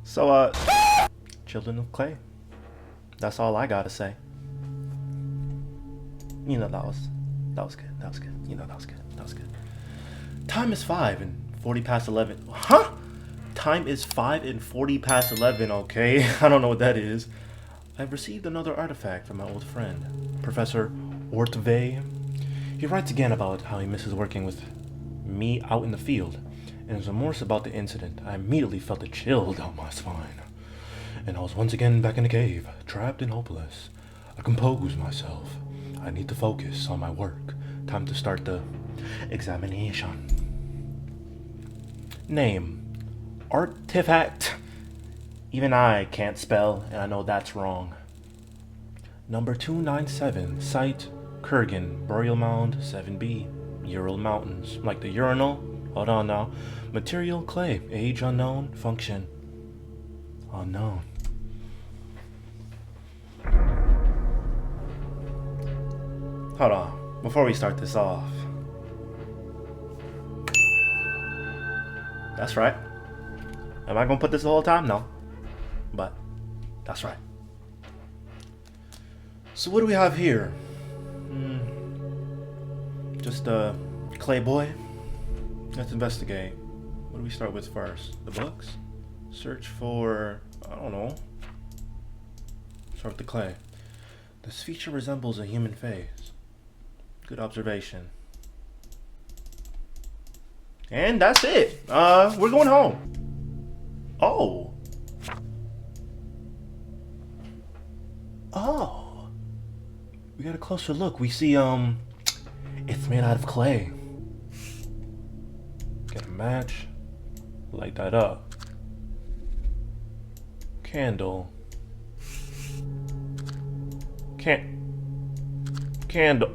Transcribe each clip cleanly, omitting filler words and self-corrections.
So, children of clay. That's all I gotta say. You know, that was good. That was good. You know, that was good. That was good. Time is 5 and 40 past 11. Huh? Time is 5 and 40 past 11, okay? I don't know what that is. I've received another artifact from my old friend, Professor Ortve. He writes again about how he misses working with me out in the field, and his remorse about the incident. I immediately felt a chill down my spine, and I was once again back in the cave, trapped and hopeless. I composed myself. I need to focus on my work. Time to start the examination. Name: Artifact. Even I can't spell, and I know that's wrong. Number 297, Site, Kurgan, Burial Mound, 7B, Ural Mountains. Like the urinal? Hold on now. Material, clay. Age, unknown. Function, unknown. Hold on. Before we start this off. That's right. Am I gonna put this the whole time? No. But that's right. So what do we have here? Just a clay boy? Let's investigate. What do we start with first? The books? Search for, I don't know. Start with the clay. This feature resembles a human face. Good observation. And that's it. We're going home. Oh. Oh. We got a closer look. We see, it's made out of clay. Get a match. Light that up. Candle. Candle. Candle.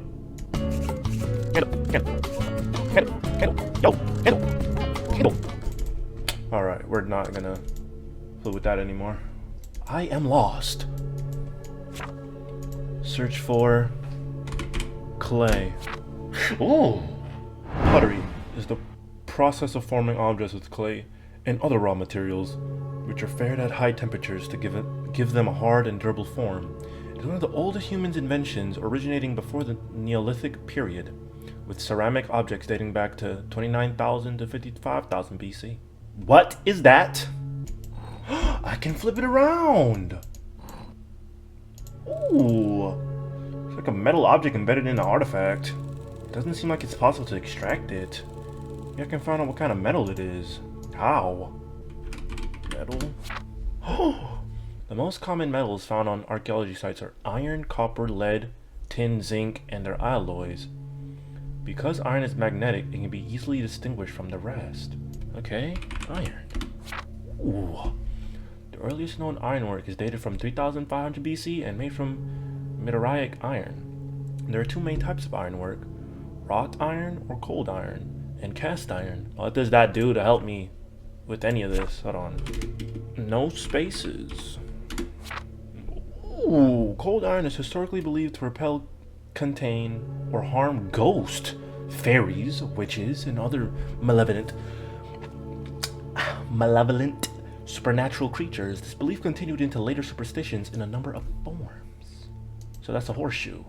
Alright, we're not gonna fool with that anymore. I am lost. Search for clay. Ooh! Pottery is the process of forming objects with clay and other raw materials, which are fired at high temperatures to give them a hard and durable form. It is one of the oldest human inventions, originating before the Neolithic period, with ceramic objects dating back to 29,000 to 55,000 BC. What is that? I can flip it around! Ooh! It's like a metal object embedded in an artifact. It doesn't seem like it's possible to extract it. Maybe I can find out what kind of metal it is. How? Metal? The most common metals found on archaeology sites are iron, copper, lead, tin, zinc, and their alloys. Because iron is magnetic, it can be easily distinguished from the rest. Okay, iron. Ooh. The earliest known ironwork is dated from 3500 BC and made from meteoritic iron. There are two main types of ironwork: wrought iron or cold iron, and cast iron. What does that do to help me with any of this? Hold on. No spaces. Ooh, cold iron is historically believed to repel, contain, or harm ghosts, fairies, witches, and other malevolent supernatural creatures. This belief continued into later superstitions in a number of forms. So that's a horseshoe.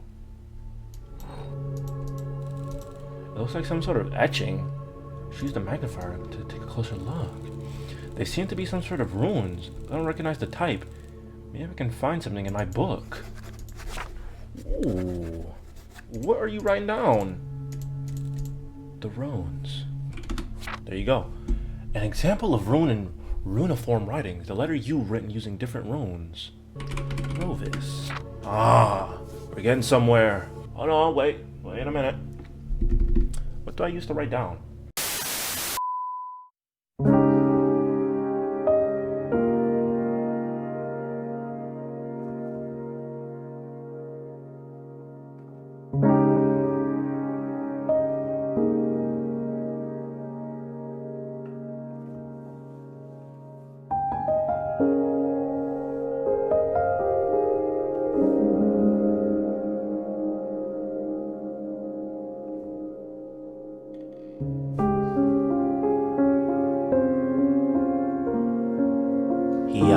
It looks like some sort of etching. Let's use the magnifier to take a closer look. They seem to be some sort of runes. I don't recognize the type. Maybe I can find something in my book. Ooh. What are you writing down? The runes. There you go. An example of rune and runiform writing. The letter U written using different runes. Rovis. Ah, we're getting somewhere. Hold on, wait a minute. What do I used to write down?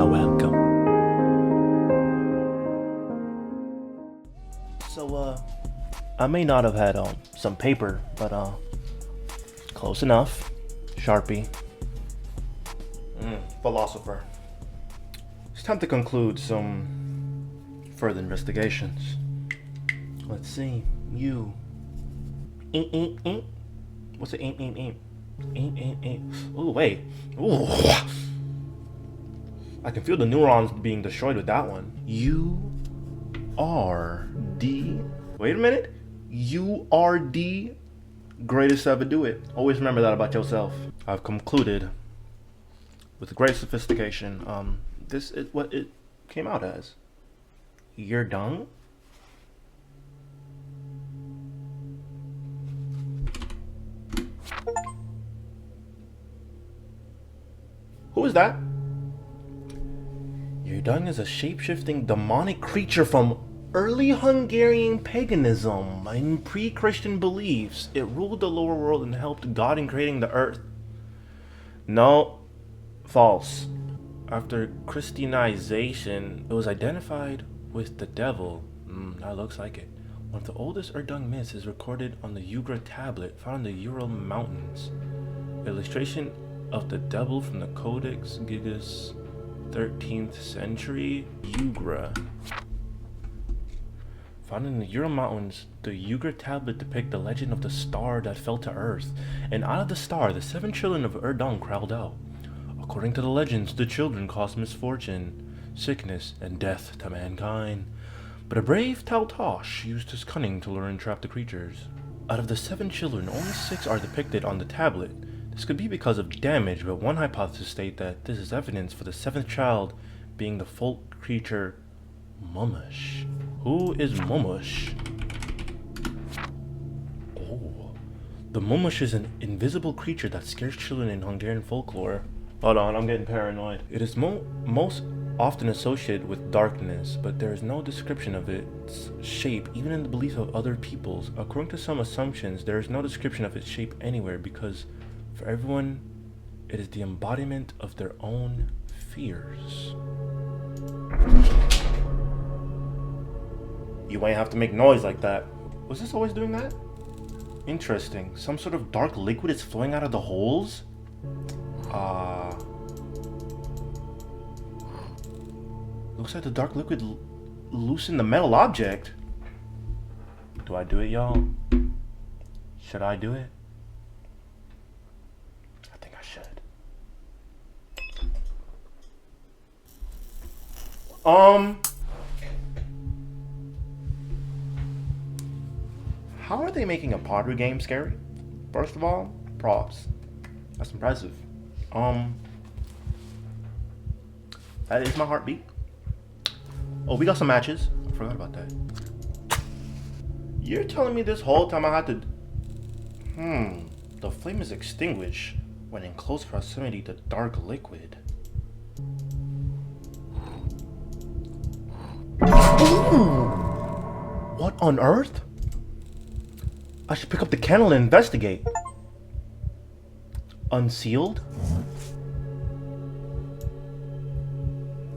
are welcome. So, I may not have had some paper, but close enough. Sharpie. Philosopher. It's time to conclude some further investigations. Let's see. You. What's it? Ooh, wait. Ooh. I can feel the neurons being destroyed with that one. U-R-D. Wait a minute. U-R-D. Greatest to ever do it. Always remember that about yourself. I've concluded with great sophistication. This is what it came out as. You're done? Who is that? Yerdung is a shape-shifting demonic creature from early Hungarian paganism and pre-Christian beliefs. It ruled the lower world and helped God in creating the earth. No, false. After Christianization, it was identified with the devil. That looks like it. One of the oldest Yerdung myths is recorded on the Ugra tablet found in the Ural Mountains. Illustration of the devil from the Codex Gigas, 13th century, Ugra. Found in the Ural Mountains, the Ugra tablet depicts the legend of the star that fell to earth, and out of the star, the 7 children of Yerdung crawled out. According to the legends, the children caused misfortune, sickness, and death to mankind. But a brave Taltosh used his cunning to lure and trap the creatures. Out of the 7 children, only 6 are depicted on the tablet. This could be because of damage, but one hypothesis states that this is evidence for the 7th child being the folk creature Mumush. Who is Mumush? Oh, the Mumush is an invisible creature that scares children in Hungarian folklore. Hold on, I'm getting paranoid. It is most often associated with darkness, but there is no description of its shape, even in the belief of other peoples. According to some assumptions, there is no description of its shape anywhere because for everyone, it is the embodiment of their own fears. You ain't have to make noise like that. Was this always doing that? Interesting. Some sort of dark liquid is flowing out of the holes? Looks like the dark liquid loosened the metal object. Do I do it, y'all? Should I do it? I think I should. How are they making a pottery game scary? First of all, props. That's impressive. That is my heartbeat. Oh, we got some matches. I forgot about that. You're telling me this whole time I had to... The flame is extinguished when in close proximity to dark liquid. Ooh! What on earth? I should pick up the candle and investigate. Unsealed?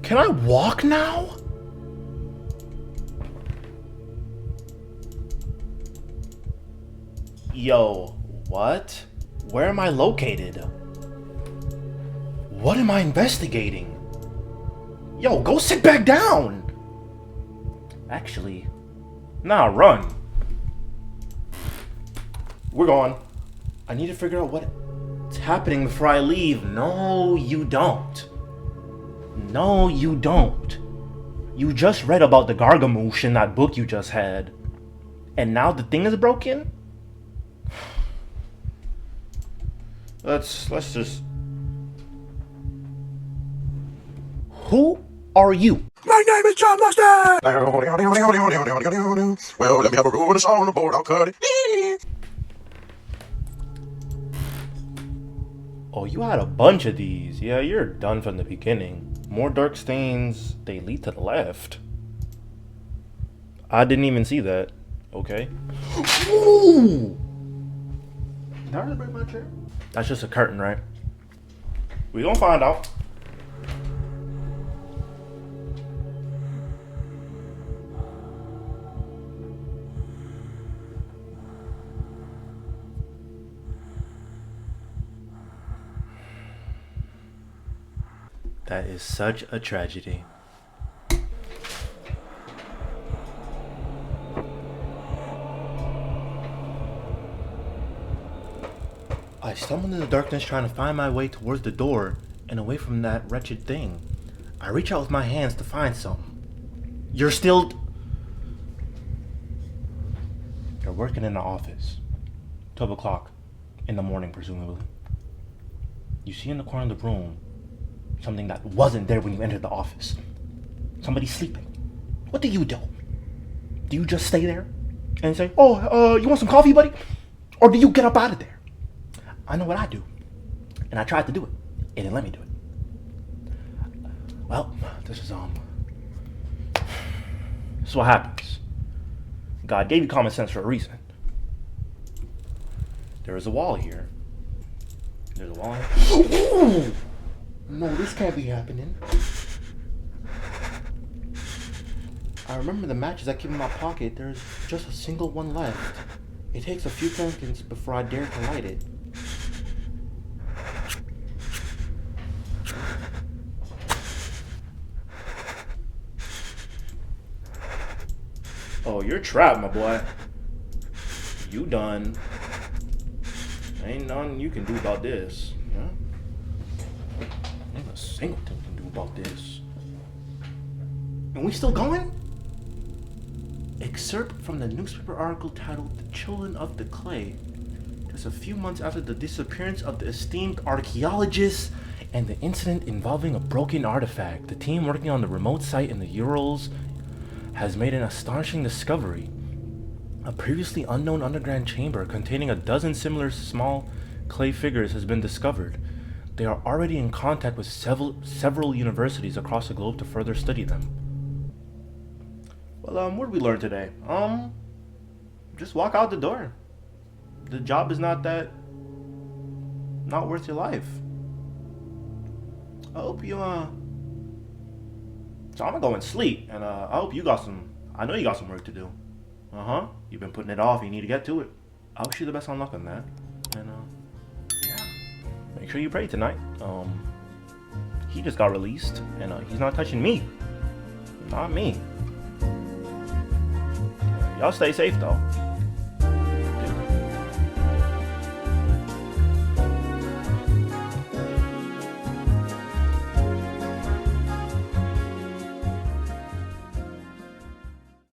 Can I walk now? Yo, what? Where am I located? What am I investigating? Yo, go sit back down! Actually, nah, run. We're gone. I need to figure out what's happening before I leave. No, you don't. No, you don't. You just read about the Gargamoosh in that book you just had. And now the thing is broken? Let's just... Who are you? My name is John Mustard! Well, let me have a roll with a song on the board, I'll cut it. Oh, you had a bunch of these. Yeah, you're done from the beginning. More dark stains, they lead to the left. I didn't even see that. Okay. Ooh! Did I really break my chair? That's just a curtain, right? We gonna find out. That is such a tragedy. I stumbled in the darkness trying to find my way towards the door and away from that wretched thing. I reach out with my hands to find something. You're working in the office. 12 o'clock in the morning, presumably. You see in the corner of the room something that wasn't there when you entered the office. Somebody sleeping. What do? Do you just stay there and say, "Oh, you want some coffee, buddy?" Or do you get up out of there? I know what I do. And I tried to do it. It didn't let me do it. Well, this is what happens. God gave you common sense for a reason. There is a wall here. There's a wall here. No, this can't be happening. I remember the matches I keep in my pocket. There's just a single one left. It takes a few seconds before I dare to light it. Oh, you're trapped, my boy. You done. Ain't nothing you can do about this. Yeah? Ain't a single thing you can do about this. And we still going? Excerpt from the newspaper article titled "The Children of the Clay." Just a few months after the disappearance of the esteemed archaeologist and the incident involving a broken artifact, the team working on the remote site in the Urals has made an astonishing discovery. A previously unknown underground chamber containing a dozen similar small clay figures has been discovered. They are already in contact with several universities across the globe to further study them. Well, what did we learn today? Just walk out the door. The job is not worth your life. I hope you, So I'm gonna go and sleep, and I hope you got I know you got some work to do. You've been putting it off, you need to get to it. I wish you the best on luck on that. And, yeah. Make sure you pray tonight. He just got released, and he's not touching me. Not me. Y'all stay safe, though.